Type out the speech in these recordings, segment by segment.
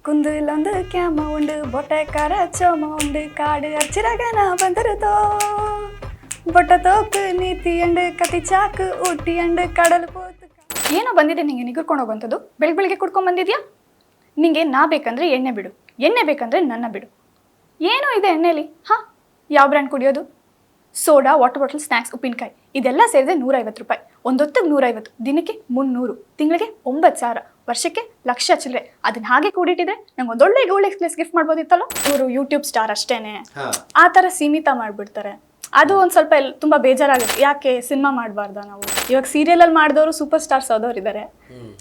ಕುಂದಲೊಂದು ಕ್ಯಾಮ ಉಂಡು ಬೊಟ್ಟೆ ಕಾರ ಚೋಮ ಉಂಡು ಕಾಡು ಅರ್ಚಿರಗನ ಬಂದಿರುತ್ತೋ ಬೊಟ್ಟ ತೋಕು ನೀತಿ ಅಂಡು ಕತಿ ಚಾಕು ಊಟಿ ಅಂಡು ಕಡಲು ಪೋತು. ಏನೋ ಬಂದಿದೆ ನಿಂಗೆ ನಿಗರ್ಕೊಂಡು ಹೋಗುವಂಥದ್ದು. ಬೆಳಗ್ಗೆ ಕುಡ್ಕೊಂಡು ಬಂದಿದ್ಯಾ? ನಿಂಗೆ ನಾ ಬೇಕಂದ್ರೆ ಎಣ್ಣೆ ಬಿಡು, ಎಣ್ಣೆ ಬೇಕಂದ್ರೆ ನನ್ನ ಬಿಡು. ಏನೋ ಇದೆ ಎಣ್ಣೆಲಿ. ಹಾಂ, ಯಾವ ಬ್ರ್ಯಾಂಡ್ ಕುಡಿಯೋದು? ಸೋಡಾ, ವಾಟರ್ ಬಾಟಲ್, ಸ್ನ್ಯಾಕ್ಸ್, ಉಪ್ಪಿನಕಾಯಿ ಇದೆಲ್ಲ ಸೇರಿದೆ 150 ರೂಪಾಯಿ. ಒಂದೊತ್ತಿಗೆ 150, ದಿನಕ್ಕೆ 300, ತಿಂಗಳಿಗೆ 9,000, ವರ್ಷಕ್ಕೆ ಲಕ್ಷ ಚಿಲ್ಲರೆ. ಅದನ್ನ ಹಾಗೆ ಕೂಡಿಟ್ಟಿದ್ರೆ ನಂಗೆ ಒಂದೊಳ್ಳೆ ಗೋಲ್ಡ್ ಎಕ್ಸ್ಪ್ರೆಸ್ ಗಿಫ್ಟ್ ಮಾಡ್ಬೋದಿತ್ತಲ್ಲ. ಇವರು ಯೂಟ್ಯೂಬ್ ಸ್ಟಾರ್ ಅಷ್ಟೇನೆ ಆ ಥರ ಸೀಮಿತ ಮಾಡಿಬಿಡ್ತಾರೆ. ಅದು ಒಂದು ಸ್ವಲ್ಪ ತುಂಬ ಬೇಜಾರಾಗುತ್ತೆ. ಯಾಕೆ ಸಿನಿಮಾ ಮಾಡಬಾರ್ದ ನಾವು? ಇವಾಗ ಸೀರಿಯಲಲ್ಲಿ ಮಾಡಿದವರು ಸೂಪರ್ ಸ್ಟಾರ್ಸ್ ಆದವ್ರು ಇದ್ದಾರೆ.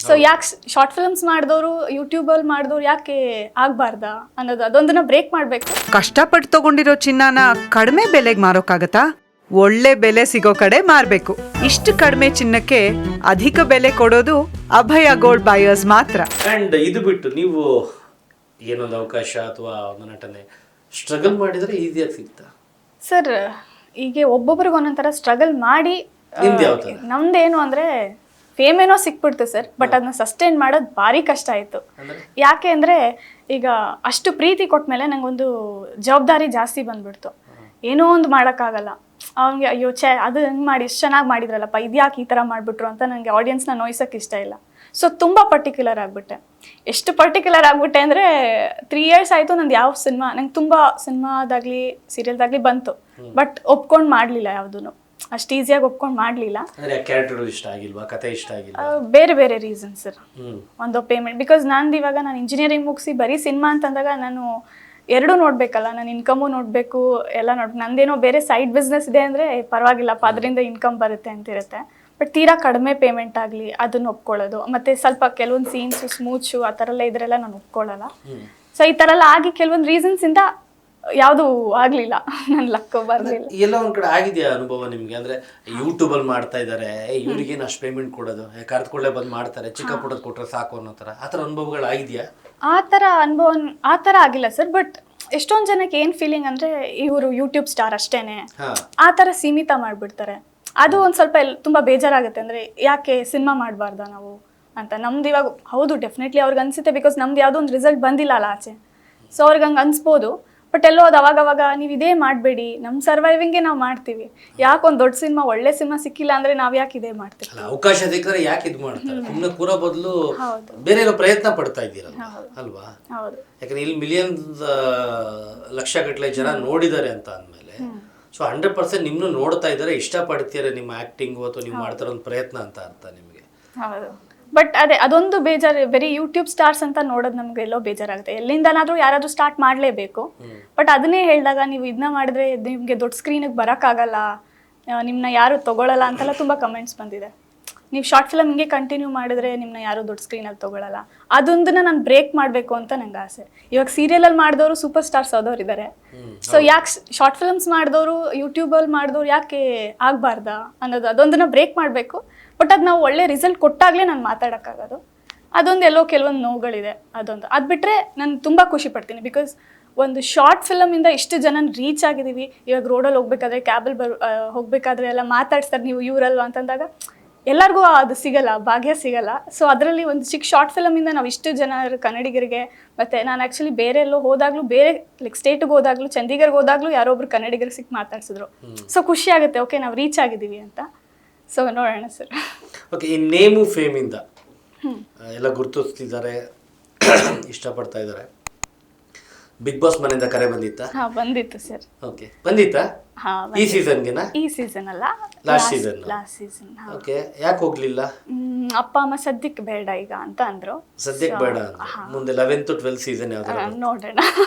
ಸೊ ಯಾಕೆ ಶಾರ್ಟ್ ಫಿಲ್ಮ್ಸ್ ಮಾಡಿದವರು ಯೂಟ್ಯೂಬಲ್ಲಿ ಮಾಡಿದವ್ರು ಯಾಕೆ ಆಗಬಾರ್ದಾ ಅನ್ನೋದು, ಅದೊಂದನ್ನ ಬ್ರೇಕ್ ಮಾಡಬೇಕು. ಕಷ್ಟಪಟ್ಟು ತಗೊಂಡಿರೋ ಚಿನ್ನನ ಕಡಿಮೆ ಬೆಲೆಗೆ ಮಾರೋಕ್ಕಾಗತ್ತಾ? ಒಳ್ಳೆ ಬೆಲೆ ಸಿಗೋ ಕಡೆ ಮಾರಬೇಕು. ಇಷ್ಟು ಕಡಿಮೆ ಚಿನ್ನಕ್ಕೆ ಅಧಿಕ ಬೆಲೆ ಕೊಡೋದು ಅಭಯ ಗೋಲ್ಡ್ ಬಯರ್ಸ್ ಮಾತ್ರ. ಅಂಡ್ ಇದು ಬಿಟ್ಟು ನೀವು ಏನೊಂದು ಅವಕಾಶ ಅಥವಾ ಒಂದು ನಟನೆ ಸ್ಟ್ರಗಲ್ ಮಾಡಿದ್ರೆ ಈಸಿಯಾಗಿ ಸಿಗ್ತಾ? ಸರ್, ಈಗ ಒಬ್ಬೊಬ್ರಿಗೆ ಒಂದೊಂಥರ ಸ್ಟ್ರಗಲ್ ಮಾಡಿ ನಮ್ದೇನು ಅಂದರೆ ಫೇಮ್ ಏನೋ ಸಿಕ್ಬಿಡ್ತು ಸರ್, ಬಟ್ ಅದನ್ನ ಸಸ್ಟೈನ್ ಮಾಡೋದು ಭಾರಿ ಕಷ್ಟ ಆಯಿತು. ಯಾಕೆ ಅಂದರೆ ಈಗ ಅಷ್ಟು ಪ್ರೀತಿ ಕೊಟ್ಮೇಲೆ ನಂಗೊಂದು ಜವಾಬ್ದಾರಿ ಜಾಸ್ತಿ ಬಂದ್ಬಿಡ್ತು. ಏನೋ ಒಂದು ಮಾಡೋಕ್ಕಾಗಲ್ಲ. ಅವ್ನಿಗೆ ಅಯ್ಯೋ ಅದು ಹೆಂಗೆ ಮಾಡಿ ಇಷ್ಟು ಚೆನ್ನಾಗಿ ಮಾಡಿದ್ರಲ್ಲಪ್ಪ, ಇದ್ಯಾಕೆ ಈ ಥರ ಮಾಡಿಬಿಟ್ರು ಅಂತ ನನಗೆ ಆಡಿಯನ್ಸ್ನ ನೋಯ್ಸೋಕ್ಕೆ ಇಷ್ಟ ಇಲ್ಲ. ಸೊ ತುಂಬ ಪರ್ಟಿಕ್ಯುಲರ್ ಆಗಿಬಿಟ್ಟೆ. ಎಷ್ಟು ಪರ್ಟಿಕ್ಯುಲರ್ ಆಗಿಬಿಟ್ಟೆ ಅಂದರೆ 3 years ಆಯಿತು ನಂದು ಯಾವ ಸಿನಿಮಾ, ನಂಗೆ ತುಂಬ ಸಿನಿಮಾದಾಗಲಿ ಸೀರಿಯಲ್ದಾಗಲಿ ಬಂತು, ಬಟ್ ಒಪ್ಕೊಂಡು ಮಾಡಲಿಲ್ಲ. ಯಾವುದೂ ಅಷ್ಟು ಈಸಿಯಾಗಿ ಒಪ್ಕೊಂಡು ಮಾಡಲಿಲ್ಲ. ಇಷ್ಟ ಆಗಿಲ್ವಾ, ಕತೆ ಇಷ್ಟ ಆಗಿಲ್ಲ? ಬೇರೆ ಬೇರೆ ರೀಸನ್ ಸರ್. ಒಂದು ಪೇಮೆಂಟ್, ಬಿಕಾಸ್ ನಾನು ಇಂಜಿನಿಯರಿಂಗ್ ಮುಗಿಸಿ ಬರೀ ಸಿನಿಮಾ ಅಂತಂದಾಗ ನಾನು ಎರಡೂ ನೋಡಬೇಕಲ್ಲ. ನಾನು ಇನ್ಕಮು ನೋಡಬೇಕು, ಎಲ್ಲ ನೋಡ್ಬೇಕು. ನಂದೇನೋ ಬೇರೆ ಸೈಡ್ ಬಿಸ್ನೆಸ್ ಇದೆ ಅಂದರೆ ಪರವಾಗಿಲ್ಲಪ್ಪ, ಅದರಿಂದ ಇನ್ಕಮ್ ಬರುತ್ತೆ ಅಂತಿರುತ್ತೆ. ಬಟ್ ತೀರಾ ಕಡಿಮೆ ಪೇಮೆಂಟ್ ಆಗಲಿ ಅದನ್ನು ಒಪ್ಕೊಳ್ಳೋದು, ಮತ್ತು ಸ್ವಲ್ಪ ಕೆಲವೊಂದು ಸೀನ್ಸು ಸ್ಮೂಚು ಆ ಥರ ಎಲ್ಲ ಇದರೆಲ್ಲ ನಾನು ಒಪ್ಕೊಳ್ಳಲ್ಲ. ಸೊ ಈ ಥರ ಎಲ್ಲ ಆಗಿ ಕೆಲವೊಂದು ರೀಸನ್ಸಿಂದ ಯಾವುದು ಆಗಲಿಲ್ಲ, ನನ್ನ ಲಕ್ ಬರಲಿಲ್ಲ. ಎಲ್ಲ ಒಂದು ಕಡೆ ಆಗಿದೆಯಾ ಅನುಭವ ನಿಮಗೆ? ಅಂದರೆ ಯೂಟ್ಯೂಬಲ್ಲಿ ಮಾಡ್ತಾ ಇದ್ದಾರೆ, ಇವ್ರಿಗೇನು ಅಷ್ಟು ಪೇಮೆಂಟ್ ಕೊಡೋದು, ಕರೆದುಕೊಳ್ಳೆ ಬಂದು ಮಾಡ್ತಾರೆ, ಚಿಕ್ಕ ಪುಟ್ಟದ ಕೊಟ್ಟರೆ ಸಾಕು ಅನ್ನೋ ಥರ, ಆ ಥರ ಅನುಭವಗಳು ಆಗಿದೆಯಾ? ಆ ಥರ ಅನುಭವ ಆ ಥರ ಆಗಿಲ್ಲ ಸರ್. ಬಟ್ ಎಷ್ಟೊಂದು ಜನಕ್ಕೆ ಏನು ಫೀಲಿಂಗ್ ಅಂದರೆ ಇವರು ಯೂಟ್ಯೂಬ್ ಸ್ಟಾರ್ ಅಷ್ಟೇನೆ ಆ ಥರ ಸೀಮಿತ ಮಾಡಿಬಿಡ್ತಾರೆ. ಅದು ಒಂದು ಸ್ವಲ್ಪ ತುಂಬ ಬೇಜಾರಾಗುತ್ತೆ. ಅಂದರೆ ಯಾಕೆ ಸಿನಿಮಾ ಮಾಡಬಾರ್ದಾ ನಾವು ಅಂತ. ನಮ್ದು ಇವಾಗ ಹೌದು ಡೆಫಿನೆಟ್ಲಿ ಅವ್ರಿಗೆ ಅನಿಸುತ್ತೆ, ಬಿಕಾಸ್ ನಮ್ದು ಯಾವುದೋ ಒಂದು ರಿಸಲ್ಟ್ ಬಂದಿಲ್ಲ ಅಲ್ಲ ಆಚೆ. ಸೊ ಅವ್ರಿಗೆ ಹಂಗೆ ಅನಿಸ್ಬೋದು. ಬಟ್ ಎಲ್ಲೋ ಅದು ಅವಾಗವಾಗ ನೀವು ಇದೇ ಮಾಡಬೇಡಿ, ನಮ್ಮ ಸರ್ವೈವಿಂಗೇ ನಾವು ಮಾಡ್ತೀವಿ. ಯಾಕೊಂದು ದೊಡ್ಡ ಸಿನಿಮಾ, ಒಳ್ಳೆ ಸಿನಿಮಾ ಸಿಕ್ಕಿಲ್ಲ ಅಂದರೆ ನಾವು ಯಾಕೆ ಇದೇ ಮಾಡ್ತೀವಿ? ಅವಕಾಶ ಸಿಕ್ಕರೆ ಯಾಕೆ ಇದು ಮಾಡ್ತಾರೆ? ಸುಮ್ಮನೆ ಕೂರೋ ಬದಲು ಬೇರೆ ಏನೋ ಪ್ರಯತ್ನ ಪಡ್ತಾ ಇದ್ದೀರಲ್ಲ ಅಲ್ವಾ? ಹೌದು. ಯಾಕಂದ್ರೆ ಇಲ್ಲಿ ಮಿಲಿಯನ್ಸ್ ಲಕ್ಷಗಟ್ಟಲೆ ಜನ ನೋಡಿದ್ದಾರೆ ಅಂತ ಅಂದಮೇಲೆ, ಸೊ 100% ನಿಮ್ಮನ್ನು ನೋಡ್ತಾ ಇದ್ದಾರೆ, ಇಷ್ಟಪಡ್ತೀರಾ ನಿಮ್ಮ ಆ್ಯಕ್ಟಿಂಗು ಅಥವಾ ನೀವು ಮಾಡ್ತಾರೋ ಒಂದು ಪ್ರಯತ್ನ ಅಂತ ಅರ್ಥ ನಿಮಗೆ. ಹೌದು. ಬಟ್ ಅದೇ ಅದೊಂದು ಬೇಜಾರು. ಬರೀ ಯೂಟ್ಯೂಬ್ ಸ್ಟಾರ್ಸ್ ಅಂತ ನೋಡೋದು ನಮ್ಗೆ ಎಲ್ಲೋ ಬೇಜಾರಾಗುತ್ತೆ. ಎಲ್ಲಿಂದನಾದರೂ ಯಾರಾದರೂ ಸ್ಟಾರ್ಟ್ ಮಾಡಲೇಬೇಕು. ಬಟ್ ಅದನ್ನೇ ಹೇಳಿದಾಗ ನೀವು ಇದನ್ನ ಮಾಡಿದ್ರೆ ನಿಮಗೆ ದೊಡ್ಡ ಸ್ಕ್ರೀನಿಗೆ ಬರೋಕ್ಕಾಗಲ್ಲ, ನಿಮ್ಮನ್ನ ಯಾರು ತೊಗೊಳ್ಳಲ್ಲ ಅಂತೆಲ್ಲ ತುಂಬ ಕಮೆಂಟ್ಸ್ ಬಂದಿದೆ. ನೀವು ಶಾರ್ಟ್ ಫಿಲಮ್ ಹಿಂಗೆ ಕಂಟಿನ್ಯೂ ಮಾಡಿದ್ರೆ ನಿಮ್ಮನ್ನ ಯಾರು ದೊಡ್ಡ ಸ್ಕ್ರೀನಲ್ಲಿ ತೊಗೊಳ್ಳಲ್ಲ. ಅದೊಂದನ್ನ ನಾನು ಬ್ರೇಕ್ ಮಾಡಬೇಕು ಅಂತ ನಂಗೆ ಆಸೆ. ಇವಾಗ ಸೀರಿಯಲಲ್ಲಿ ಮಾಡಿದವರು ಸೂಪರ್ ಸ್ಟಾರ್ಸ್ ಆದವ್ರು ಇದ್ದಾರೆ. ಸೊ ಯಾಕೆ ಶಾರ್ಟ್ ಫಿಲ್ಮ್ಸ್ ಮಾಡಿದವರು ಯೂಟ್ಯೂಬಲ್ಲಿ ಮಾಡಿದವ್ರು ಯಾಕೆ ಆಗಬಾರ್ದಾ ಅನ್ನೋದು, ಅದೊಂದನ್ನ ಬ್ರೇಕ್ ಮಾಡಬೇಕು. ಬಟ್ ಅದು ನಾವು ಒಳ್ಳೆ ರಿಸಲ್ಟ್ ಕೊಟ್ಟಾಗಲೇ ನಾನು ಮಾತಾಡೋಕ್ಕಾಗೋದು. ಅದೊಂದು ಎಲ್ಲೋ ಕೆಲವೊಂದು ನೋವುಗಳಿದೆ. ಅದು ಬಿಟ್ಟರೆ ನಾನು ತುಂಬ ಖುಷಿ ಪಡ್ತೀನಿ. ಬಿಕಾಸ್ ಒಂದು ಶಾರ್ಟ್ ಫಿಲಮಿಂದ ಇಷ್ಟು ಜನ ರೀಚ್ ಆಗಿದ್ದೀವಿ. ಇವಾಗ ರೋಡಲ್ಲಿ ಹೋಗ್ಬೇಕಾದ್ರೆ, ಕ್ಯಾಬಲ್ಲಿ ಹೋಗ್ಬೇಕಾದ್ರೆ ಎಲ್ಲ ಮಾತಾಡ್ಸ್ತಾರೆ, ನೀವು ಇವರಲ್ವ ಅಂತಂದಾಗ ಎಲ್ಲರಿಗೂ ಅದು ಸಿಗಲ್ಲ, ಭಾಗ್ಯ ಸಿಗಲ್ಲ. ಸೊ ಅದರಲ್ಲಿ ಒಂದು ಚಿಕ್ಕ ಶಾರ್ಟ್ ಫಿಲಮಿಂದ ನಾವು ಇಷ್ಟು ಜನ ಕನ್ನಡಿಗರಿಗೆ, ಮತ್ತು ನಾನು ಆ್ಯಕ್ಚುಲಿ ಬೇರೆ ಎಲ್ಲೋ ಹೋದಾಗಲೂ, ಬೇರೆ ಲೈಕ್ ಸ್ಟೇಟಿಗೆ ಹೋದಾಗಲೂ, ಚಂಡೀಗಢಗೆ ಹೋದಾಗಲೂ ಯಾರೊಬ್ರು ಕನ್ನಡಿಗರಿಗೆ ಸಿಕ್ಕಿ ಮಾತಾಡ್ಸಿದ್ರು. ಸೊ ಖುಷಿ ಆಗುತ್ತೆ, ಓಕೆ ನಾವು ರೀಚ್ ಆಗಿದ್ದೀವಿ ಅಂತ. ಸೊ ನೋಡೋಣ ಸರ್. ಓಕೆ, ಈ ನೇಮು ಫೇಮಿಂದ ಎಲ್ಲ ಗುರುತಿಸ್ತಿದ್ದಾರೆ, ಇಷ್ಟಪಡ್ತಾ ಇದ್ದಾರೆ. ಬಿಗ್ ಬಾಸ್ ಮನೆಯಿಂದ ಕರೆ ಬಂದಿತ್ತಾ? ಹಾಂ, ಬಂದಿತ್ತು ಸರ್. ಓಕೆ, ಬಂದಿತ್ತಾ? ಹಾಂ, ಈ ಸೀಸನ್ಗೆನಾ? ಈ ಸೀಸನ್ ಅಲ್ಲ, ಲಾಸ್ಟ್ ಸೀಸನ್. ಓಕೆ, ಯಾಕೆ ಹೋಗ್ಲಿಲ್ಲ? ಅಪ್ಪ ಅಮ್ಮ ಸದ್ಯಕ್ಕೆ ಬೇಡ ಈಗ ಅಂತ ಅಂದ್ರು. ಸದ್ಯಕ್ಕೆ ಬೇಡ ಅಂತ. ಮುಂದೆ 11th 12th ಸೀಸನ್ ಯಾವ್ದಾರ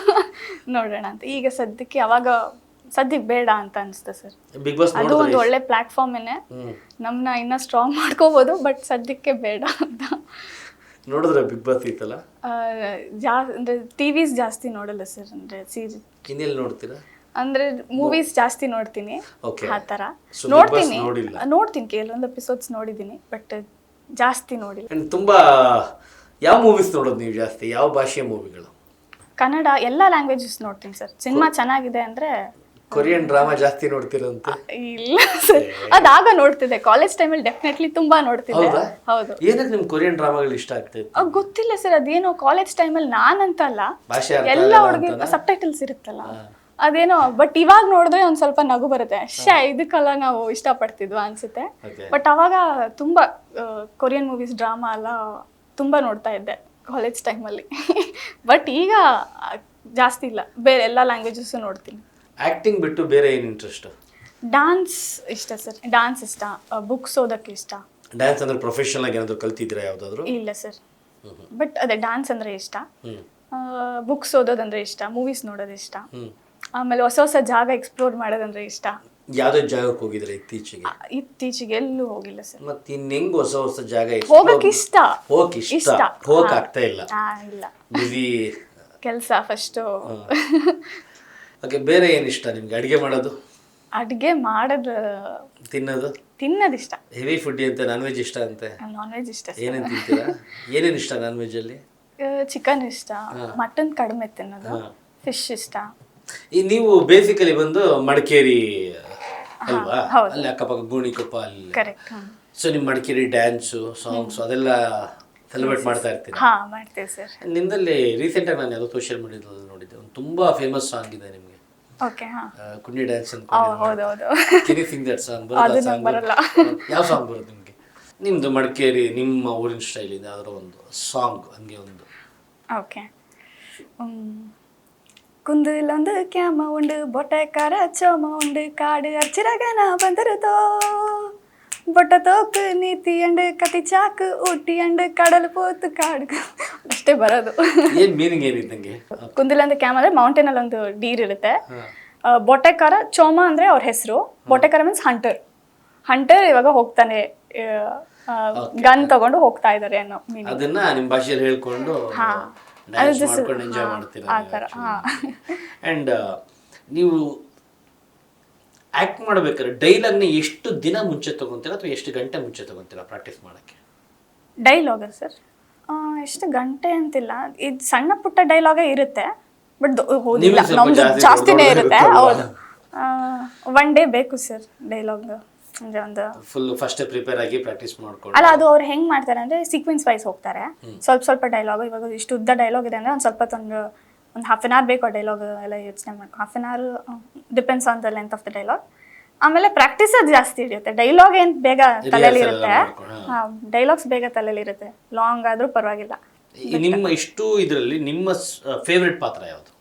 ನೋಡೋಣ ಅಂತ. ಈಗ ಸದ್ಯಕ್ಕೆ ಸದ್ಯಕ್ಕೆ ಬೇಡ ಅಂತ ಅನಿಸ್ತು ಸರ್. ಬಿಗ್ ಬಾಸ್ ಅದು ಒಂದು ಒಳ್ಳೆ ಪ್ಲಾಟ್ಫಾರ್ಮೇನೆ, ನಮ್ಮನ್ನ ಇನ್ನೂ ಸ್ಟ್ರಾಂಗ್ ಮಾಡ್ಕೋಬಹುದು. ಬಟ್ ಸದ್ಯಕ್ಕೆ ಬೇಡ ಅಂತ. ನೋಡಿದ್ರೆ ಬಿಗ್ ಬಾಸ್ ಇತ್ತಲ್ಲ, ಅಂದ್ರೆ ಟಿವಿಸ್ ಜಾಸ್ತಿ ನೋಡಲ್ಲ ಸರ್. ಅಂದ್ರೆ ಸೀರೀಸ್ ಇನ್ನೆಲ್ಲಿ ನೋಡ್ತೀರಾ? ಅಂದ್ರೆ ಮೂವೀಸ್ ಜಾಸ್ತಿ ನೋಡ್ತೀನಿ. ಆ ಥರ ನೋಡ್ತೀನಿ, ಕೆಲವೊಂದು ಎಪಿಸೋಡ್ಸ್ ನೋಡಿದ್ದೀನಿ, ಬಟ್ ಜಾಸ್ತಿ ನೋಡಿಲ್ಲ. ತುಂಬಾ ಯಾವ ಮೂವೀಸ್ ನೋಡೋದು ನೀವು ಜಾಸ್ತಿ? ಯಾವ ಭಾಷೆಯ ಮೂವಿಗಳು? ಕನ್ನಡ, ಎಲ್ಲ ಲ್ಯಾಂಗ್ವೇಜಸ್ ನೋಡ್ತೀನಿ ಸರ್. ಸಿನಿಮಾ ಚೆನ್ನಾಗಿದೆ ಅಂದರೆ ಕೊರಿಯನ್ ಡ್ರಾಮಾ ಜಾಸ್ತಿ ನೋಡ್ತಿರಂತೆ. ಇಲ್ಲ ಸರ್, ಅದಾಗ ನೋಡ್ತಿದ್ದೆ ಕಾಲೇಜ್ ಟೈಮಲ್ಲಿ ಡೆಫಿನೆಟ್ಲಿ ತುಂಬಾ ನೋಡ್ತಿದ್ದೆ. ಹೌದಾ? ಹೌದು. ಏನಕ್ಕೆ ನಿಮ್ಗೆ ಕೊರಿಯನ್ ಡ್ರಾಮಾಗಳು ಇಷ್ಟ ಆಗ್ತೈತೆ? ಗೊತ್ತಿಲ್ಲ ಸರ್, ಅದೇನೋ ಕಾಲೇಜ್ ಟೈಮಲ್ಲಿ ನಾನಂತಲ್ಲ ಭಾಷೆ ಅರ್ಥ ಎಲ್ಲ ಆಗಲ್ಲ ಹುಡುಗಿ ಅಂತನಾ? ಸಬ್ ಟೈಟಲ್ಸ್ ಇರುತ್ತಲ್ಲ ಅದೇನೋ. ಬಟ್ ಇವಾಗ ನೋಡಿದ್ರೆ ಒಂದ್ ಸ್ವಲ್ಪ ನಗು ಬರುತ್ತೆ. ಇದಕ್ಕೆಲ್ಲ ನಾವು ಇಷ್ಟಪಡ್ತಿದ್ವಾ ಅನ್ಸುತ್ತೆ. Okay. ಬಟ್ ಅವಾಗ ತುಂಬಾ ಕೊರಿಯನ್ ಮೂವೀಸ್ ಡ್ರಾಮಾ ಎಲ್ಲ ತುಂಬಾ ನೋಡ್ತಾ ಇದ್ದೆ ಕಾಲೇಜ್ ಟೈಮಲ್ಲಿ. ಬಟ್ ಈಗ ಜಾಸ್ತಿ ಇಲ್ಲ, ಬೇರೆ ಎಲ್ಲ ಲ್ಯಾಂಗ್ವೇಜಸ್ ನೋಡ್ತೀನಿ. ಆಕ್ಟಿಂಗ್ ಬಿಟ್ಟು ಬೇರೆ ಏನು ಇಂಟ್ರೆಸ್ಟ್? ಡಾನ್ಸ್ ಇಷ್ಟ ಸರ್, ಡಾನ್ಸ್ ಇಷ್ಟ, ಬುಕ್ಸ್ ಓದಕ್ಕೆ ಇಷ್ಟ. ಡ್ಯಾನ್ಸ್ ಅಂದ್ರೆ ಪ್ರೊಫೆಷನಲ್ ಆಗಿ ಏನಾದ್ರು ಕಲ್ತಿದ್ದೀರಾ ಯಾವ್ದಾದ್ರು? ಇಲ್ಲ ಸರ್, ಬಟ್ ಅದೇ ಡಾನ್ಸ್ ಅಂದ್ರೆ ಇಷ್ಟ, ಹ್ಮ್ ಬುಕ್ಸ್ ಓದೋದಂದ್ರೆ ಇಷ್ಟ, ಮೂವೀಸ್ ನೋಡೋದು ಇಷ್ಟ, ಹ್ಮ್. ಆಮೇಲೆ ಹೊಸ ಹೊಸ ಜಾಗ ಎಕ್ಸ್ಪ್ಲೋರ್ ಮಾಡೋದಂದ್ರೆ ಇಷ್ಟ. ಯಾವ್ದೇ ಜಾಗಕ್ಕೆ ಹೋಗಿದ್ರೆ ಇತ್ತೀಚೆಗೆ? ಇತ್ತೀಚೆಗೆ ಎಲ್ಲೂ ಹೋಗಿಲ್ಲ ಸರ್. ಮತ್ತೆ ಇನ್ ಹೆಂಗ್ ಹೊಸ ಹೊಸ ಜಾಗ ಹೋಗಕ್ಕೆ ಇಷ್ಟ, ಇಷ್ಟ ಹೋಗಕ್ ಆಗ್ತಾ ಇಲ್ಲ? ಇಲ್ಲ, ಬಿಸಿ ಕೆಲಸ ಫಸ್ಟು. ಓಕೆ, ಬೇರೆ ಏನ್ ಇಷ್ಟ ನಿಮ್ಗೆ? ಅಡಿಗೆ ಮಾಡೋದು, ಅಡುಗೆ ಮಾಡೋದು, ತಿನ್ನೋದಿಷ್ಟ. ಹೆವಿ ಫುಡ್ ಅಂತ, ನಾನ್ ವೆಜ್ ಇಷ್ಟ ಅಂತೆ? ನಾನ್ ವೆಜ್ ಇಷ್ಟ. ಏನೇನ್ ತಿಂತೀರಾ? ಏನೇನ್ ಇಷ್ಟ ನಾನ್ ವೆಜ್ ಅಲ್ಲಿ? ಚಿಕನ್ ಇಷ್ಟ, ಮಟನ್ ಕಡಿಮೆ ತಿನ್ನೋದು, ಫಿಶ್ ಇಷ್ಟ. ನೀವು ಬೇಸಿಕಲಿ ಬಂದು ಮಡಿಕೇರಿ ಅಲ್ವಾ? ಹೌದು. ಅಲ್ಲಿ ಅಕ್ಕಪಕ್ಕ ಗೋಣಿಕೊಪ್ಪ ಅಲ್ಲಿ. ಕರೆಕ್ಟ್. ಸೊ ನಿಮ್ ಮಡಿಕೇರಿ ಡ್ಯಾನ್ಸು, ಸಾಂಗ್ಸ್ ಅದೆಲ್ಲ ಸೆಲೆಬ್ರೇಟ್ ಮಾಡ್ತಾ ಇರ್ತೀರಾ? ಹಾ, ಮಾಡ್ತೇವೆ ಸರ್. ನಿಮ್ದಲ್ಲಿ ರೀಸೆಂಟ್ ಆಗಿ ನಾನು ಯಾವುದೋ ಸೋಷಿಯಲ್ ಮೀಡಿಯಾದಲ್ಲಿ ನೋಡಿದ್ದೆ, ಒಂದು ತುಂಬಾ ಫೇಮಸ್ ಸಾಂಗ್ ಇದೆ ನಿಮ್ಗೆ, ಓಕೆ. ಹಾ, ಕುಂಡಿ ಡ್ಯಾನ್ಸ್ ಅಂತ. ಹೌದೌದು. ಕೆನಿ ಸಿಂಗ್ ದಟ್ ಸಾಂಗ್ ಅದು ನಂಗೆ ಬರಲ್ಲ. ಯಾವ ಸಾಂಗ್ ಬರುತ್ತೆ ನಿಮ್ಗೆ? ನಿಮ್ದು ಮಡಿಕೇರಿ ನಿಮ್ಮ ಊರಿನ ಸ್ಟೈಲ್ ಇದೆ ಯಾವ್ದಾರ ಒಂದು ಸಾಂಗ್ ಹಂಗೆ ಒಂದು. ಓಕೆ. ಕುಂದಿಲೊಂದು ಕ್ಯಾಮ ಉಂಡು, ಬೊಟ್ಟೆಕಾರ ಚೋಮ ಉಂಡು, ಕಾಡು ಅರ್ಚಿರಗನ ಬಂದಿರುತ್ತೋ, ಬೊಟ್ಟ ತೋಕು ನೀತಿ ಅಂಡು, ಕತಿ ಚಾಕು ಊಟಿ ಅಂಡು, ಕಡಲು ಪೋತು ಕಾಡು. ಅಷ್ಟೇ ಬರೋದು. ಏನ್ ಮೀನಿಂಗ್ ಏನಿದೆ ನಂಗೆ? ಕುಂದಿಲೊಂದು ಕ್ಯಾಮ ಅಂದ್ರೆ ಮೌಂಟೇನ್ ಅಲ್ಲಿ ಒಂದು ಡೀರ್ ಇರುತ್ತೆ. ಬೊಟ್ಟೆಕಾರ ಚೋಮ ಅಂದ್ರೆ ಅವ್ರ ಹೆಸರು. ಬೊಟ್ಟೆಕಾರ ಮೀನ್ಸ್ ಹಂಟರ್. ಹಂಟರ್ ಇವಾಗ ಹೋಗ್ತಾನೆ, ಗನ್ ತಗೊಂಡು ಹೋಗ್ತಾ ಇದಾರೆ ಅನ್ನೋ ಮೀನಿಂಗ್. ಅದನ್ನ ನಿಮ್ ಭಾಷೆಯಲ್ಲಿ ಹೇಳ್ಕೊಂಡು ಡ್ಯಾನ್ಸ್ ಮಾಡ್ಕೊಂಡು ಎಂಜಾಯ್ ಮಾಡ್ತೀರಾ? ಅಂಡ್ ನೀವು ಆಕ್ಟ್ ಮಾಡ್ಬೇಕಾದ್ರೆ ಡೈಲಾಗ್ನ ಎಷ್ಟು ದಿನ ಮುಂಚೆ ತಗೊಂತೀರಾ ಅಥವಾ ಎಷ್ಟು ಗಂಟೆ ಮುಂಚೆ ತಗೊಂತೀರಾ ಪ್ರಾಕ್ಟೀಸ್ ಮಾಡಕ್ಕೆ? ಡೈಲಾಗ ಸರ್, ಎಷ್ಟು ಗಂಟೆ ಅಂತಿಲ್ಲ, ಇದು ಸಣ್ಣ ಪುಟ್ಟ ಡೈಲಾಗೇ ಇರುತ್ತೆ. ಬಟ್ ನಿಮ್ಗೆ ಸ್ವಲ್ಪ ನಮ್ದು ಜಾಸ್ತಿ ಜಾಸ್ತಿನೇ ದೊಡ್ಡ ಇರುತ್ತೆ. ಇರುತ್ತಲ್ವಾ? ಹೌದು, 1 day ಬೇಕು ಸರ್ ಡೈಲಾಗ್. ಅಂದ್ರೆ ಒಂದು ಫುಲ್ ಫಸ್ಟ್ ಪ್ರಿಪೇರ್ ಆಗಿ ಪ್ರಾಕ್ಟೀಸ್ ಮಾಡ್ಕೊಂಡು. ಅಲ್ಲ, ಅದು ಅವ್ರು ಹೆಂಗ್ ಮಾಡ್ತಾರೆ ಅಂದ್ರೆ ಸೀಕ್ವೆನ್ಸ್ ವೈಸ್ ಹೋಗ್ತಾರೆ. ಸ್ವಲ್ಪ ಸ್ವಲ್ಪ ಡೈಲಾಗ್, ಇವಾಗ ಇಷ್ಟು ಉದ್ದ ಡೈಲಾಗ್ ಇದೆ ಅಂದ್ರೆ ಒಂದು ಸ್ವಲ್ಪ ಒಂದು ಹಾಫ್ ಆನ್ ಅವರ್ ಬೇಕು ಆ ಡೈಲಾಗ್ ಎಲ್ಲ ಯೋಚನೆ ಮಾಡ್ಕೊಂಡು. Half an hour depends on the length of the dialogue. ಆಮೇಲೆ ಪ್ರಾಕ್ಟೀಸ್ ಅದು ಜಾಸ್ತಿ ಹಿಡಿಯುತ್ತೆ. ಡೈಲಾಗ್ ಏನ್ ಬೇಗ ತಲೆಯಲ್ಲಿ ಇರುತ್ತೆ, ಡೈಲಾಗ್ಸ್ ಬೇಗ ತಲೆಯಲ್ಲಿ ಇರುತ್ತೆ. ಲಾಂಗ್ ಆದ್ರೂ ಪರವಾಗಿಲ್ಲ. ನಿಮ್ಮ ಇಷ್ಟು ಇದರಲ್ಲಿ ನಿಮ್ಮ ಫೇವ್ರೆಟ್ ಪಾತ್ರ ಯಾವುದು?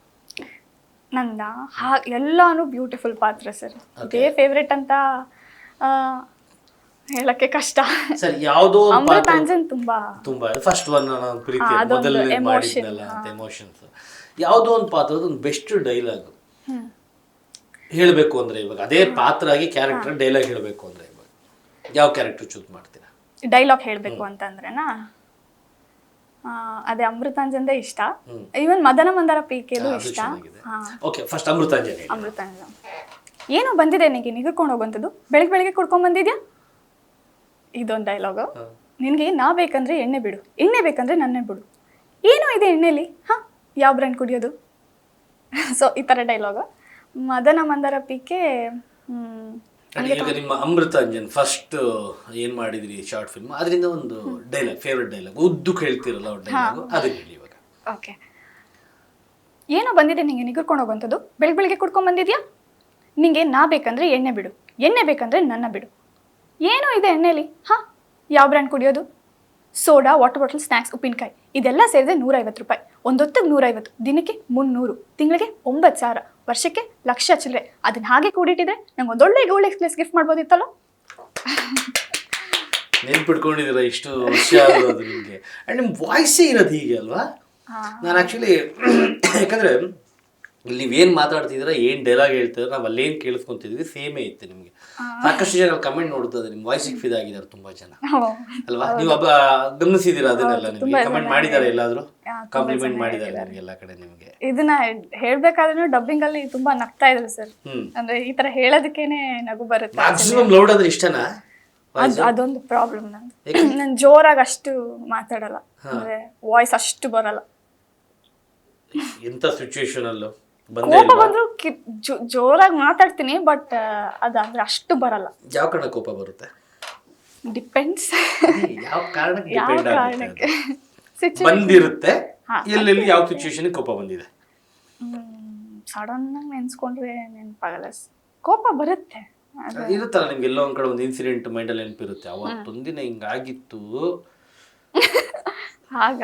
ನಂದ ಎಲ್ಲಾನು ಬ್ಯೂಟಿಫುಲ್ ಪಾತ್ರ ಸರ್. ಇದೇ ಫೇವ್ರೆಟ್ ಅಂತ ಹೇಳಕ್ಕೆ ಕಷ್ಟ. ಸರ್, ಯಾವುದೋ ಅಮೃತಾಂಜನ್ ತುಂಬಾ ಫಸ್ಟ್ ಒನ್ ಪ್ರೀತಿ ಮೊದಲನೇ ಮಾಡಿದ್ನಲ್ಲ ಅಂತ ಎಮೋಷನ್ಸ್. ಯಾವುದೋ ಒಂದು ಪಾತ್ರದ ಒಂದು ಬೆಸ್ಟ್ ಡೈಲಾಗ್ ಹೇಳಬೇಕು ಅಂದ್ರೆ, ಇವಾಗ ಅದೇ ಪಾತ್ರ ಆಗಿ ಕ್ಯಾರೆಕ್ಟರ್ ಡೈಲಾಗ್ ಹೇಳಬೇಕು ಅಂದ್ರೆ ಇವಾಗ ಯಾವ ಕ್ಯಾರೆಕ್ಟರ್ ಚೂಸ್ ಮಾಡ್ತೀರಾ? ಡೈಲಾಗ್ ಹೇಳಬೇಕು ಅಂತಂದ್ರೆನಾ, ಅದೇ ಅಮೃತಾಂಜನ್ದೇ ಇಷ್ಟ. ಈವನ್ ಮದನ ಮಂದಾರ ಪೀಕೆದು ಇಷ್ಟ. Okay, first Amrutanjan. ಅಮೃತಾಂಜನ್ ಏನೋ ಬಂದಿದೆ ನಿನಗೆ ನಿಗರ್ಕೊಂಡು ಹೋಗುವಂಥದ್ದು, ಬೆಳಗ್ಗೆ ಕುಡ್ಕೊಂಡ್ ಬಂದಿದ್ಯಾ, ಇದೊಂದು ಡೈಲಾಗು. ನಿನಗೆ ನಾ ಬೇಕಂದ್ರೆ ಎಣ್ಣೆ ಬಿಡು, ಎಣ್ಣೆ ಬೇಕಂದ್ರೆ ನನ್ನೇ ಬಿಡು, ಏನೋ ಇದೆ ಎಣ್ಣೆಲಿ, ಹಾಂ ಯಾವ ಬ್ರ್ಯಾಂಡ್ ಕುಡಿಯೋದು. ಸೊ ಈ ಥರ ಡೈಲಾಗು. ಮದನ ಮಂದಾರ ಪೀಕೆ. ಈಗ ನಿಮ್ಮ ಅಮೃತಾಂಜನ್ ಫಸ್ಟ್ ಏನ್ ಮಾಡಿದ್ರಿ ಶಾರ್ಟ್ ಫಿಲ್ಮ್, ಅದರಿಂದ ಒಂದು ಡೈಲಾಗ್, ಫೇವ್ರೆಟ್ ಡೈಲಾಗ್ ಉದ್ದು ಹೇಳ್ತಿರಲ್ಲ ಡೈಲಾಗ್, ಅದು ಹೇಳಿ ಇವಾಗ. ಓಕೆ. ಏನೋ ಬಂದಿದೆ ನಿಂಗೆ ನಿಗರ್ಕೊಂಡು ಹೋಗುವಂಥದ್ದು, ಬೆಳಗ್ಗೆ ಕುಡ್ಕೊಂಡ್ ಬಂದಿದ್ಯಾ, ನಿಂಗೆ ನಾ ಬೇಕಂದ್ರೆ ಎಣ್ಣೆ ಬಿಡು, ಎಣ್ಣೆ ಬೇಕಂದ್ರೆ ನನ್ನ ಬಿಡು, ಏನೋ ಇದೆ ಎಣ್ಣೆಲಿ, ಹಾಂ ಯಾವ ಬ್ರ್ಯಾಂಡ್ ಕುಡಿಯೋದು, ಸೋಡಾ, ವಾಟರ್ ಬಾಟಲ್, ಸ್ನ್ಯಾಕ್ಸ್, ಉಪ್ಪಿನಕಾಯಿ, ಇದೆಲ್ಲ ಸೇರಿದೆ 150 ರೂಪಾಯಿ. ಒಂದೊತ್ತಿಗೆ 150, ದಿನಕ್ಕೆ 300, ತಿಂಗಳಿಗೆ 9,000, ವರ್ಷಕ್ಕೆ 1,00,000 ಚಿಲ್ಲರೆ. ಅದನ್ನ ಹಾಗೆ ಕೂಡಿಟ್ಟಿದ್ರೆ ನಂಗೆ ಒಂದೊಳ್ಳೆ ಗೋಲ್ಡ್ ಎಕ್ಸ್ಪ್ರೆಸ್ ಗಿಫ್ಟ್ ಮಾಡ್ಬೋದಿತ್ತಲ್ಲ. ನೆನ್ಪಿಟ್ಕೊಂಡಿದ್ದೀರಾ ಇಷ್ಟು ವರ್ಷ ಆಗೋದು ನಿಮಗೆ. ಆ್ಯಂಡ್ ನಿಮ್ಮ ವಾಯ್ಸೇ ಇರೋದು ಹೀಗೆ ಅಲ್ವಾ? ನಾನು ಆ್ಯಕ್ಚುಲಿ ಯಾಕಂದರೆ ನೀವೇನು ಮಾತಾಡ್ತಿದ್ದೀರಾ, ಏನು ಡೈಲಾಗ್ ಹೇಳ್ತಿದ್ರೆ ನಾವು ಅಲ್ಲೇನು ಕೇಳಿಸ್ಕೊಂತಿದ್ವಿ ಸೇಮೇ ಇತ್ತು ನಿಮಗೆ. ಸಾಕಷ್ಟು ಜನ ಕಮೆಂಟ್ ನೋಡ್ತದೆ ನಿಮ್ಮ ವಾಯ್ಸಿಗೆ ಫಿದಾಗಿದ್ದಾರೆ ತುಂಬ ಜನ ಅಲ್ವಾ? ನೀವು ಗಮನಿಸಿದ್ದೀರಾ ಅದನ್ನೆಲ್ಲ? ನಿಮಗೆ ಕಮೆಂಟ್ ಮಾಡಿದ್ದಾರೆ, ಎಲ್ಲಾದರೂ ಕಾಂಪ್ಲಿಮೆಂಟ್ ಮಾಡಿದ್ದಾರೆ ನಿಮಗೆ ಎಲ್ಲ ಕಡೆ? ನಿಮಗೆ ಇದನ್ನ ಹೇಳ್ಬೇಕಾದ್ರೂ ಡಬ್ಬಿಂಗ್ ಅಲ್ಲಿ ತುಂಬಾ ನಗ್ತಾ ಇದ್ರು ಸರ್. ಅಂದ್ರೆ ಈ ತರ ಹೇಳೋದಕ್ಕೇನೆ ನಗು ಬರುತ್ತೆ. ಮ್ಯಾಕ್ಸಿಮಮ್ ಲೌಡ್ ಅಂದ್ರೆ ಇಷ್ಟನಾ? ಅದೊಂದು ಪ್ರಾಬ್ಲಮ್ ನಂದು. ನಾನು ಜೋರಾಗಿ ಅಷ್ಟು ಮಾತಾಡಲ್ಲ, ಅಂದ್ರೆ ವಾಯ್ಸ್ ಅಷ್ಟು ಬರಲ್ಲ. ಎಂತ ಸಿಚುವೇಶನ್ ಅಲ್ಲೂ ಬಂದೇ ಕೋಪ ಇಲ್ವಾ? ಬಂದ್ರು ಜೋರಾಗಿ ಮಾತಾಡ್ತೀನಿ, ಬಟ್ ಅದಂದ್ರೆ ಅಷ್ಟು ಬರಲ್ಲ. ಯಾವ ಕಾರಣ ಕೋಪ ಬರುತ್ತೆ? ಡಿಪೆಂಡ್ಸ್ ಯಾವ ಕಾರಣಕ್ಕೆ ಯಾವ ಡಿಪೆಂಡ್ ಕಾರಣಕ್ಕೆ ಆಗುತ್ತೆ? ಬಂದಿರುತ್ತೆ. ಹಾ. ಎಲ್ಲೆಲ್ಲಿ ಯಾವ ಸಿಚುವೇಶನ್ ಕೋಪ ಬಂದಿದೆ? ಸಡನ್ ಆಗಿ ನೆನ್ಸ್ಕೊಂಡ್ರೆ ನೆನಪಾಗಲ್ಲ. ಕೋಪ ಬರುತ್ತೆ. ಇರುತ್ತಲ್ಲ ನಿಮ್ಗೆ ಎಲ್ಲೋ ಒಂದ್ ಕಡೆ ಒಂದು ಇನ್ಸಿಡೆಂಟ್ ಮೈಂಡಲ್ಲಿ ನೆನಪಿರುತ್ತೆ, ಅವತ್ತೊಂದಿನ ಹಿಂಗಾಗಿತ್ತು. ಆಗ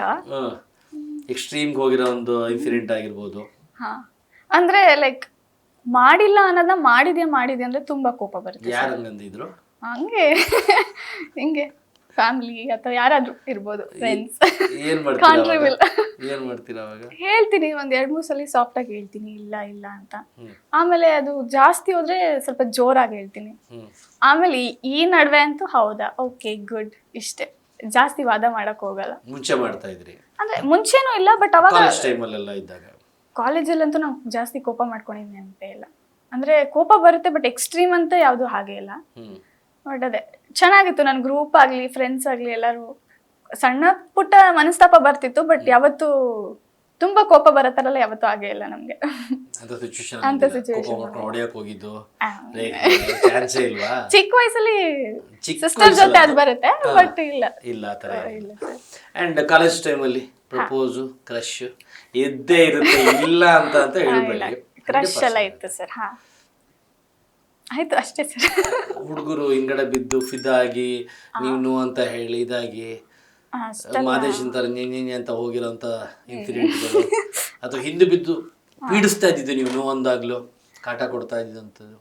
ಎಕ್ಸ್ಟ್ರೀಮ್ಗೆ ಹೋಗಿರೋ ಒಂದು ಇನ್ಸಿಡೆಂಟ್ ಆಗಿರ್ಬೋದು. ಹಾ, ಅಂದ್ರೆ ಲೈಕ್ ಮಾಡಿಲ್ಲ ಅನ್ನೋದನ್ನ ಮಾಡಿದ್ಯಾ ಅಂದ್ರೆ ತುಂಬಾ ಕೋಪ ಬರುತ್ತೆ. ಯಾರು ಹಂಗಂದಿದ್ರು? ಹಂಗೆ ಹಿಂಗೆ ಫ್ಯಾಮಿಲಿ ಅಥವಾ ಯಾರಾದ್ರೂ ಇರ್ಬೋದು, ಫ್ರೆಂಡ್ಸ್. ಏನ್ Contribute. ಏನ್ ಮಾಡ್ತೀರಾ ಅವಾಗ? ಹೇಳ್ತೀನಿ, ಒಂದ್ 2-3 ಸಲ ಸಾಫ್ಟ್ ಆಗಿ ಹೇಳ್ತೀನಿ ಇಲ್ಲ ಅಂತ. ಆಮೇಲೆ ಅದು ಜಾಸ್ತಿ ಹೋದ್ರೆ ಸ್ವಲ್ಪ ಜೋರಾಗಿ ಹೇಳ್ತೀನಿ. ಆಮೇಲೆ ಈ ನಡುವೆ ಅಂತೂ ಹೌದಾ, ಓಕೆ ಗುಡ್, ಇಷ್ಟೇ. ಜಾಸ್ತಿ ವಾದ ಮಾಡಕ್ ಹೋಗಲ್ಲ. ಮುಂಚೆ ಮಾಡ್ತಾ ಇದ್ರಿ? ಅಂದ್ರೆ ಮುಂಚೆನೂ ಇಲ್ಲ, ಬಟ್ ಅವಾಗ ಕಾಲೇಜ್ ಟೈಮಲ್ಲೆಲ್ಲ ಇದ್ದಾಗ? ಕಾಲೇಜಲ್ಲಂತೂ ನಾವು ಜಾಸ್ತಿ ಕೋಪ ಮಾಡ್ಕೊಂಡಿದ್ದೀನಿ ನೆನಪೇ ಇಲ್ಲ. ಅಂದ್ರೆ ಕೋಪ ಬರುತ್ತೆ, ಬಟ್ ಎಕ್ಸ್ಟ್ರೀಮ್ ಅಂತ ಯಾವುದು ಹಾಗೆ ಇಲ್ಲ. ಬಟ್ ಅದೇ ಚೆನ್ನಾಗಿತ್ತು. ನನ್ನ ಗ್ರೂಪ್ ಆಗ್ಲಿ ಫ್ರೆಂಡ್ಸ್ ಆಗ್ಲಿ ಎಲ್ಲರೂ ಸಣ್ಣ ಪುಟ್ಟ ಮನಸ್ತಾಪ ಬರ್ತಿತ್ತು, ಬಟ್ ಯಾವತ್ತು ತುಂಬಾ ಕೋಪ ಬರತ್ತಾರಲ್ಲ ಯಾವತ್ತೂ ಹಾಗೆ ಇಲ್ಲ ನಮ್ಗೆ. ಅಂತ ಸಿಚುವೇಶನ್ ಹೊಡಿಯಕ್ ಹೋಗಿದ್ದು ಚಾನ್ಸೇ ಇಲ್ವಾ? ಚಿಕ್ಕ ವಯಸ್ಸಲ್ಲಿ ಸಿಸ್ಟರ್ ಜೊತೆ ಅದು ಬರುತ್ತೆ, ಬಟ್ ಇಲ್ಲ ಆ ಥರ ಅಂಡ್ ಕಾಲೇಜ್ ಟೈಮಲ್ಲಿ ಪ್ರಪೋಸ್ ಕ್ರಶ್ ಇದ್ದೇ ಇರುತ್ತೆ, ಇಲ್ಲ ಅಂತ ಹೇಳ್ಬೇಡಿ. ಕ್ರಶ್ ಎಲ್ಲ ಇತ್ತು ಸರ್. ಹಾ ಆಯ್ತು ಅಷ್ಟೇ ಸರ್. ಹುಡುಗರು ಹಿಂಗಡೆ ಬಿದ್ದು ಫಿದಾಗಿ ನೀವು ಅಂತ ಹೇಳಿ ಇದಾಗಿ ಮಾದೇಶ್ ಅಂತಾರೆ ನೀನೆ ಅಂತ ಹೋಗಿರೋಂಥ ಇನ್ಸಿಡೆಂಟ್ಗಳು, ಅಥವಾ ಹಿಂದೆ ಬಿದ್ದು ಪೀಡಿಸ್ತಾ ಇದ್ದಿದ್ದು ನೀವು ನೋವಂದಾಗ್ಲೂ ಕಾಟ ಕೊಡ್ತಾ ಇದ್ದಿದ್ದಂಥದ್ದು?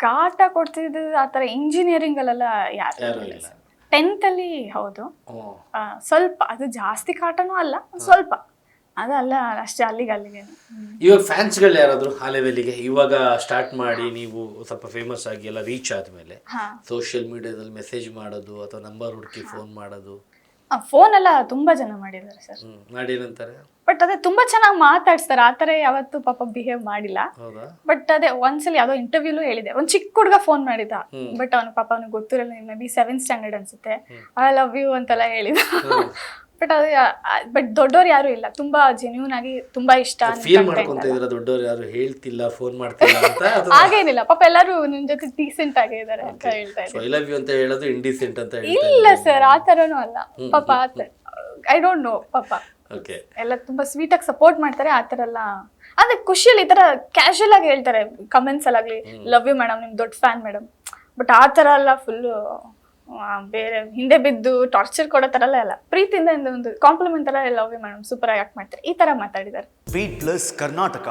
ಕಾಟ ಕೊಡ್ತಿದ್ದು ಆತರ ಇಂಜಿನಿಯರಿಂಗ್ ಅಲ್ಲೆಲ್ಲ ಯಾರು ಇಲ್ಲ. 10th ಅಲ್ಲಿ ಹೌದು, ಸ್ವಲ್ಪ, ಅದು ಜಾಸ್ತಿ ಕಾಟನೂ ಅಲ್ಲ, ಸ್ವಲ್ಪ ಅದಲ್ಲ ಅಷ್ಟೇ, ಅಲ್ಲಿಗೆ. ಇವಾಗ ಫ್ಯಾನ್ಸ್ಗಳು ಯಾರಾದ್ರು ಆ ಲೆವೆಲಿಗೆ ಇವಾಗ ಸ್ಟಾರ್ಟ್ ಮಾಡಿ ನೀವು ಸ್ವಲ್ಪ ಫೇಮಸ್ ಆಗಿ ಎಲ್ಲ ರೀಚ್ ಆದ್ಮೇಲೆ ಸೋಷಿಯಲ್ ಮೀಡಿಯಾದಲ್ಲಿ ಮೆಸೇಜ್ ಮಾಡೋದು ಅಥವಾ ನಂಬರ್ ಹುಡುಕಿ ಫೋನ್ ಮಾಡೋದು? ಫೋನ್ ಎಲ್ಲ ತುಂಬಾ ಜನ ಮಾಡಿದ್ದಾರೆ ಸರ್. ಮಾಡಿ ಏನಂತಾರೆ? ಬಟ್ ಅದೇ ತುಂಬಾ ಚೆನ್ನಾಗಿ ಮಾತಾಡ್ಸ್ತಾರೆ. ಆತರ ಯಾವತ್ತು ಪಾಪ ಬಿಹೇವ್ ಮಾಡಿಲ್ಲ. ಬಟ್ ಅದೇ ಒಂದ್ಸಲ ಯಾವ್ದೋ ಇಂಟರ್ವ್ಯೂಲು ಹೇಳಿದೆ, ಒಂದ್ ಚಿಕ್ಕ ಹುಡುಗ ಫೋನ್ ಮಾಡಿದ, ಬಟ್ ಅವನು ಪಾಪ ಅವ್ನಿಗೆ ಗೊತ್ತಿರಲ್ಲ, ಮೇ ಬಿ 7th ಸ್ಟ್ಯಾಂಡರ್ಡ್ ಅನ್ಸುತ್ತೆ, ಐ ಲವ್ ಯು ಅಂತೆಲ್ಲ ಹೇಳಿದ. ಬಟ್ ಅದು ಬಟ್ ದೊಡ್ಡವ್ರು ಯಾರು ಇಲ್ಲ, ತುಂಬಾ ಜೆನ್ಯೂನ್ ಆಗಿ ತುಂಬಾ ಇಷ್ಟ ದೊಡ್ಡವ್ರು ಯಾರು ಹೇಳ್ತಿಲ್ಲ ಫೋನ್ ಮಾಡ್ತಿಲ್ಲ ಅಂತ? ಹಾಗೇನಿಲ್ಲ, ಪಾಪ ಎಲ್ಲರೂ ನಿಮ್ ಜೊತೆ ಡೀಸೆಂಟ್ ಆಗಿದ್ದಾರೆ ಅಂತ ಹೇಳ್ತಾ ಇದ್ದಾರೆ. ಐ ಲವ್ ಯು ಅಂತ ಹೇಳೋದು ಇಂಡಿಸೆಂಟ್ ಅಂತ ಇಲ್ಲ ಸರ್, ಆ ತರನೂ ಅಲ್ಲ ಪಾಪ. ಐ ಡೋಂಟ್ ನೋ, ಪಾಪ ಎಲ್ಲ ತುಂಬಾ ಸ್ವೀಟ್ ಆಗಿ ಸಪೋರ್ಟ್ ಮಾಡ್ತಾರೆ. ಆ ತರ ಎಲ್ಲ ಅಂದ್ರೆ ಖುಷಿಯಲ್ಲಿ ಈ ತರ ಕ್ಯಾಶುಯಲ್ ಆಗಿ ಹೇಳ್ತಾರೆ ಕಮೆಂಟ್ಸ್ ಅಲ್ಲಾಗ್ಲಿ, ಲವ್ ಯು ಮೇಡಮ್, ನಿಮ್ ದೊಡ್ಡ ಫ್ಯಾನ್ ಮೇಡಮ್. ಬಟ್ ಆ ತರ ಎಲ್ಲ ಫುಲ್ ಬೇರೆ ಹಿಂದೆ ಬಿದ್ದು ಟಾರ್ಚರ್ ಕೊಡೋ ತರ ಎಲ್ಲ ಪ್ರೀತಿಯಿಂದ ಒಂದು ಕಾಂಪ್ಲಿಮೆಂಟ್ ತರ ಲವ್ ಯು ಮೇಡಮ್, ಸೂಪರ್ ಆಗಿ ಆಕ್ಟ್ ಮಾಡ್ತಾರೆ, ಈ ತರ ಮಾತಾಡಿದ್ದಾರೆ. Beat plus Karnataka.